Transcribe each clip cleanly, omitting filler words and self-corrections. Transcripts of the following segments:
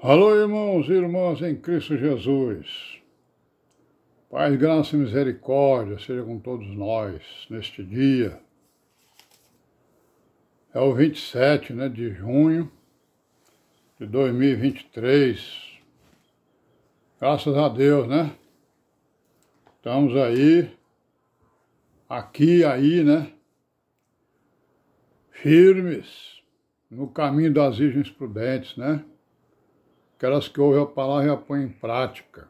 Alô, irmãos e irmãs em Cristo Jesus. Paz, graça e misericórdia seja com todos nós neste dia. É o 27, de junho de 2023. Graças a Deus, Estamos aqui, firmes no caminho das virgens prudentes, Aquelas que ouvem a palavra e a põem em prática.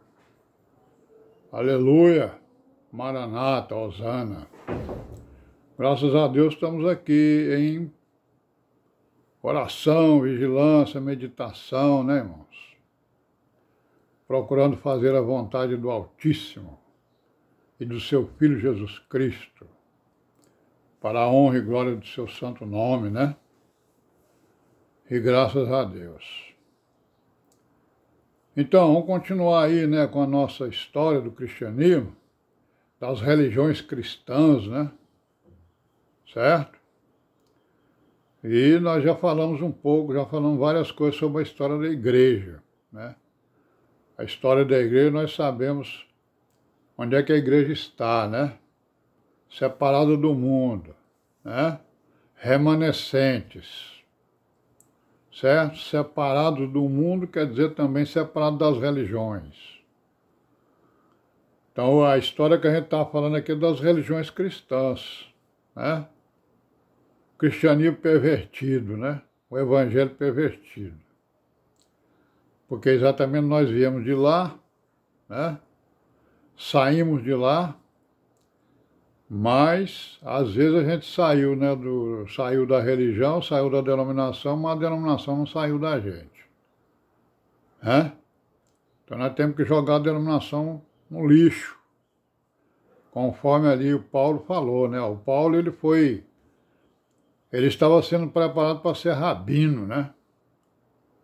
Aleluia, Maranata, Hosana. Graças a Deus estamos aqui em oração, vigilância, meditação, irmãos? Procurando fazer a vontade do Altíssimo e do seu Filho Jesus Cristo, para a honra e glória do seu santo nome, E graças a Deus. Então, vamos continuar aí, com a nossa história do cristianismo, das religiões cristãs, Certo? E nós já falamos um pouco, já falamos várias coisas sobre a história da igreja, A história da igreja, nós sabemos onde é que a igreja está, Separada do mundo, Remanescentes. Certo? Separado do mundo quer dizer também separado das religiões. Então, a história que a gente está falando aqui é das religiões cristãs, O cristianismo pervertido, O evangelho pervertido. Porque exatamente nós viemos de lá, Saímos de lá, mas, às vezes, a gente saiu, saiu da religião, saiu da denominação, mas a denominação não saiu da gente. Então, nós temos que jogar a denominação no lixo, conforme ali o Paulo falou, O Paulo, ele estava sendo preparado para ser rabino,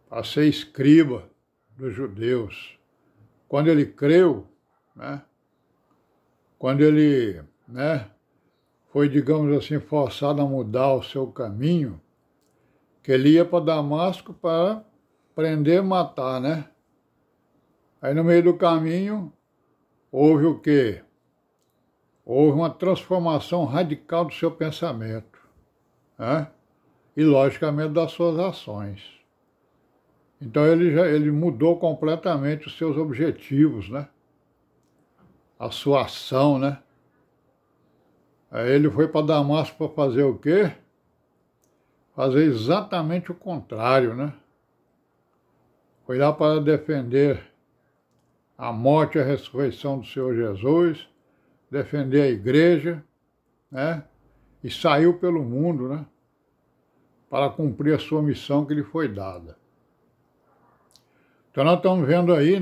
Para ser escriba dos judeus. Quando ele creu, Quando ele foi, digamos assim, forçado a mudar o seu caminho, que ele ia para Damasco para prender e matar, Aí no meio do caminho houve o quê? Houve uma transformação radical do seu pensamento, E logicamente das suas ações. Então ele mudou completamente os seus objetivos, A sua ação, Aí ele foi para Damasco para fazer o quê? Fazer exatamente o contrário, Foi lá para defender a morte e a ressurreição do Senhor Jesus, defender a igreja, E saiu pelo mundo, Para cumprir a sua missão que lhe foi dada. Então nós estamos vendo aí,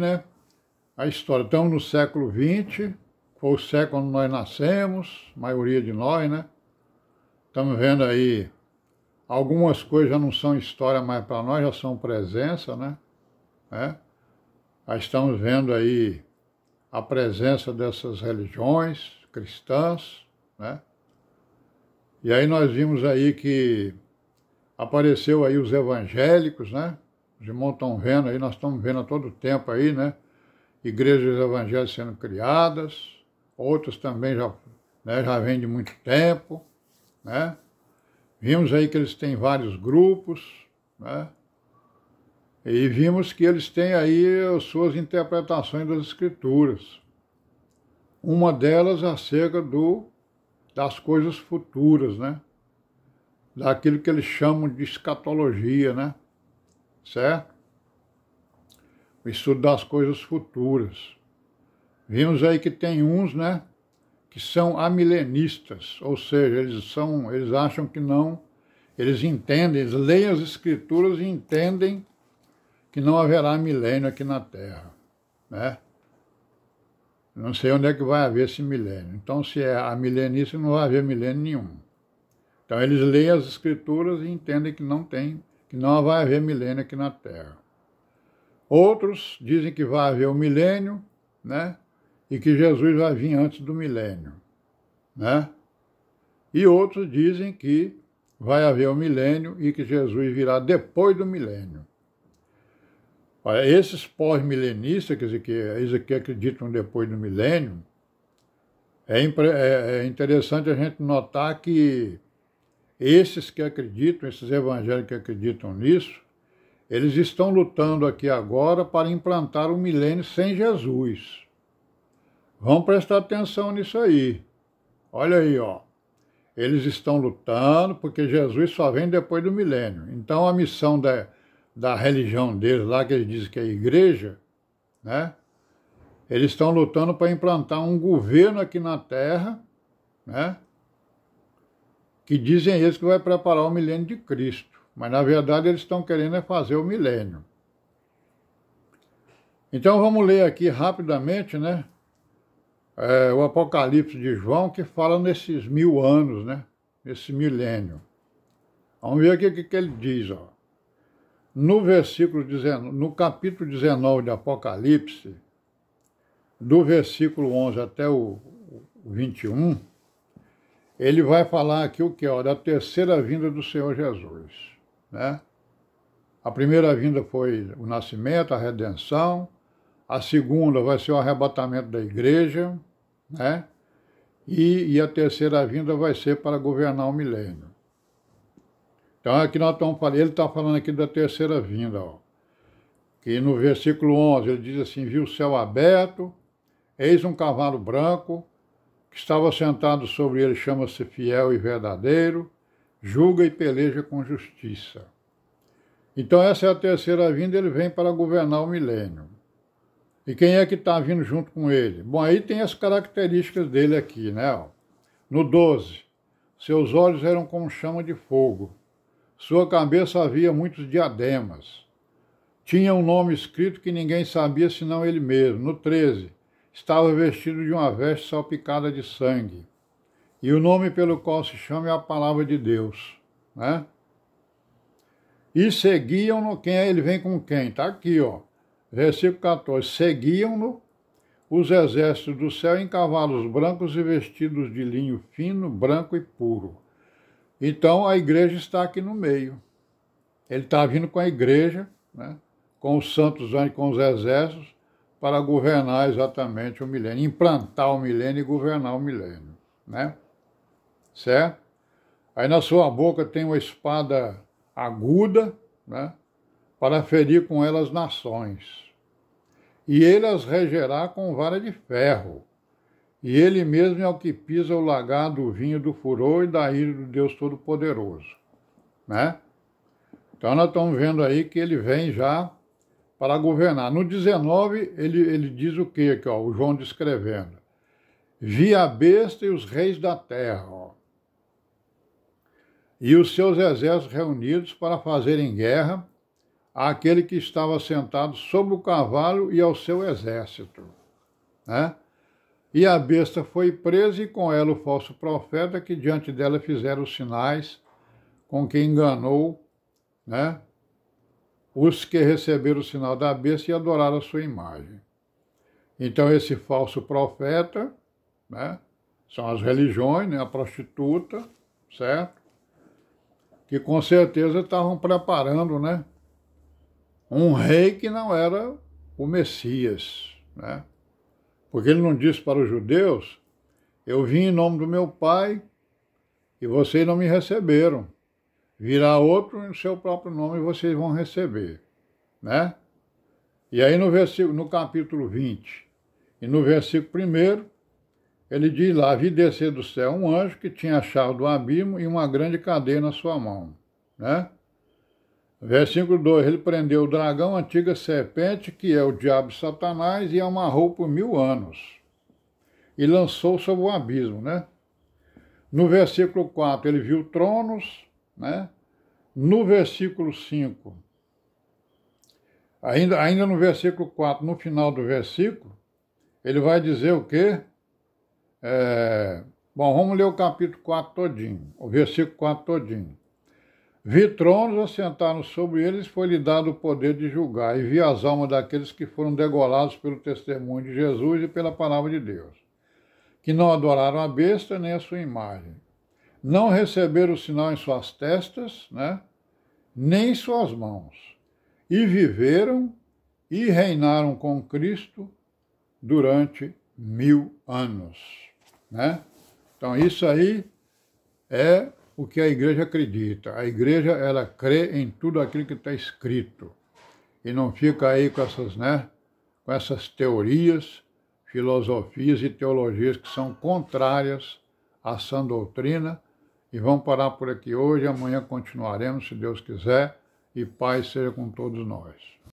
a história. Estamos no século XX, foi o século onde nós nascemos, a maioria de nós, Estamos vendo aí, algumas coisas já não são história mais para nós, já são presença, Já estamos vendo aí a presença dessas religiões cristãs, E aí nós vimos aí que apareceu aí os evangélicos, Os irmãos estão vendo aí, nós estamos vendo a todo tempo aí, Igrejas evangélicas sendo criadas, outras também já vêm de muito tempo, Vimos aí que eles têm vários grupos, E vimos que eles têm aí as suas interpretações das Escrituras. Uma delas acerca das coisas futuras, Daquilo que eles chamam de escatologia, Certo? O estudo das coisas futuras. Vimos aí que tem uns, que são amilenistas, ou seja, eles acham que não, eles entendem, eles leem as Escrituras e entendem que não haverá milênio aqui na Terra, Não sei onde é que vai haver esse milênio. Então, se é amilenista, não vai haver milênio nenhum. Então, eles leem as Escrituras e entendem que não vai haver milênio aqui na Terra. Outros dizem que vai haver o milênio, E que Jesus vai vir antes do milênio, E outros dizem que vai haver o milênio e que Jesus virá depois do milênio. Olha, esses pós-milenistas, quer dizer, que eles aqui acreditam depois do milênio, é interessante a gente notar que esses que acreditam, esses evangélicos que acreditam nisso, eles estão lutando aqui agora para implantar o milênio sem Jesus. Vamos prestar atenção nisso aí. Olha aí, ó. Eles estão lutando porque Jesus só vem depois do milênio. Então a missão da religião deles lá, que eles dizem que é a igreja, né? Eles estão lutando para implantar um governo aqui na Terra, né? Que dizem eles que vai preparar o milênio de Cristo. Mas na verdade eles estão querendo fazer o milênio. Então vamos ler aqui rapidamente, né? O Apocalipse de João, que fala nesses 1000 anos, né? Nesse milênio. Vamos ver aqui o que ele diz, ó. No versículo 19, no capítulo 19 de Apocalipse, do versículo 11 até o 21, ele vai falar aqui o que? Da terceira vinda do Senhor Jesus, né? A primeira vinda foi o nascimento, a redenção. A segunda vai ser o arrebatamento da igreja, né? E a terceira vinda vai ser para governar o milênio. Então aqui nós estamos falando, ele está falando aqui da terceira vinda, ó. Que no versículo 11 ele diz assim: viu o céu aberto, eis um cavalo branco, que estava sentado sobre ele, chama-se Fiel e Verdadeiro, julga e peleja com justiça. Então essa é a terceira vinda, ele vem para governar o milênio. E quem é que está vindo junto com ele? Bom, aí tem as características dele aqui, né? No 12, seus olhos eram como chama de fogo, sua cabeça havia muitos diademas, tinha um nome escrito que ninguém sabia senão ele mesmo. No 13, estava vestido de uma veste salpicada de sangue, e o nome pelo qual se chama é a Palavra de Deus, né? E seguiam-no, quem é? Ele vem com quem? Está aqui, ó. Versículo 14, seguiam-no os exércitos do céu em cavalos brancos e vestidos de linho fino, branco e puro. Então a igreja está aqui no meio. Ele está vindo com a igreja, né, com os santos anjos, com os exércitos, para governar exatamente o milênio, implantar o milênio e governar o milênio, né? Certo? Aí na sua boca tem uma espada aguda, né, para ferir com ela as nações. E ele as regerá com vara de ferro, e ele mesmo é o que pisa o lagar do vinho do furor e da ira do Deus Todo-Poderoso, né? Então nós estamos vendo aí que ele vem já para governar. No 19, ele diz o quê aqui, ó, o João descrevendo? Vi a besta e os reis da terra, ó, e os seus exércitos reunidos para fazerem guerra àquele que estava sentado sobre o cavalo e ao seu exército, né? E a besta foi presa e com ela o falso profeta que diante dela fizeram os sinais com que enganou, né, os que receberam o sinal da besta e adoraram a sua imagem. Então esse falso profeta, né, são as religiões, né, a prostituta, certo? Que com certeza estavam preparando, né, um rei que não era o Messias, né? Porque ele não disse para os judeus: eu vim em nome do meu Pai e vocês não me receberam. Virá outro em seu próprio nome e vocês vão receber, né? E aí no capítulo 20 e no versículo 1, ele diz lá: vi descer do céu um anjo que tinha a chave do abismo e uma grande cadeia na sua mão, né? Versículo 2, ele prendeu o dragão, a antiga serpente, que é o diabo e Satanás, e amarrou por 1000 anos, e lançou sobre o abismo, né? No versículo 4, ele viu tronos, né? No versículo 5, ainda no versículo 4, no final do versículo, ele vai dizer o quê? Bom, vamos ler o capítulo 4 todinho, o versículo 4 todinho. Vi tronos, assentaram sobre eles, foi-lhe dado o poder de julgar, e vi as almas daqueles que foram degolados pelo testemunho de Jesus e pela palavra de Deus, que não adoraram a besta nem a sua imagem, não receberam o sinal em suas testas, né, nem em suas mãos, e viveram e reinaram com Cristo durante 1000 anos, né? Então isso aí é o que a igreja acredita. A igreja, ela crê em tudo aquilo que está escrito e não fica aí com essas, né, com essas teorias, filosofias e teologias que são contrárias à sã doutrina. E vamos parar por aqui hoje, amanhã continuaremos, se Deus quiser, e paz seja com todos nós.